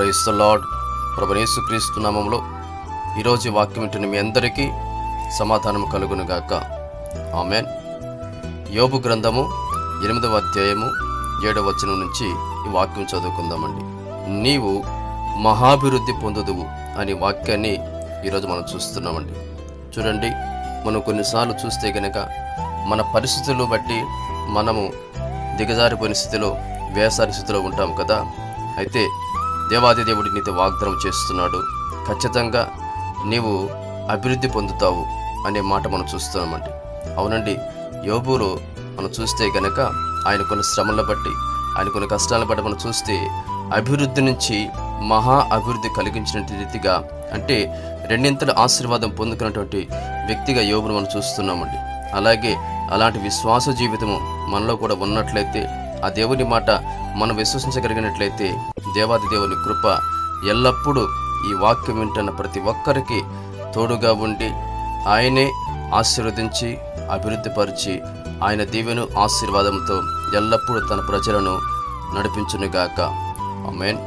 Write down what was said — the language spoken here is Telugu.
Praise the lord. ప్రభువైన యేసుక్రీస్తు నామములో ఈరోజు వాక్యం వింటున్న మీ అందరికీ సమాధానం కలుగును గాక. ఆమేన్. యోబు గ్రంథము 8వ అధ్యాయము 7వ వచనం నుంచి ఈ వాక్యం చదువుకుందామండి. నీవు మహాభివృద్ధి పొందుదువు అనే వాక్యాన్ని ఈరోజు మనం చూస్తున్నామండి. చూడండి, మనం కొన్నిసార్లు చూస్తే గనక మన పరిస్థితులను బట్టి మనము దిగజారిపోయిన స్థితిలో, వేసారి స్థితిలో ఉంటాం కదా. అయితే దేవాది దేవుడి నీతో వాగ్దానం చేస్తున్నాడు, ఖచ్చితంగా నీవు అభివృద్ధి పొందుతావు అనే మాట మనం చూస్తున్నామండి. అవునండి, యోబులో మనం చూస్తే గనక ఆయన కొన్ని శ్రమలను బట్టి, ఆయన కొన్ని కష్టాలను బట్టి మనం చూస్తే అభివృద్ధి నుంచి మహా అభివృద్ధి కలిగించిన రీతిగా, అంటే రెండింతల ఆశీర్వాదం పొందుకున్నటువంటి వ్యక్తిగా యోబును మనం చూస్తున్నామండి. అలాగే అలాంటి విశ్వాస జీవితము మనలో కూడా ఉన్నట్లయితే, ఆ దేవుని మాట మనం విశ్వసించగలిగినట్లయితే, దేవాది దేవుని కృప ఎల్లప్పుడూ ఈ వాక్యం వింటున్న ప్రతి ఒక్కరికి తోడుగా ఉండి ఆయనే ఆశీర్వదించి అభివృద్ధిపరిచి ఆయన దీవెను ఆశీర్వాదంతో ఎల్లప్పుడూ తన ప్రజలను నడిపించునుగాక. ఆమేన్.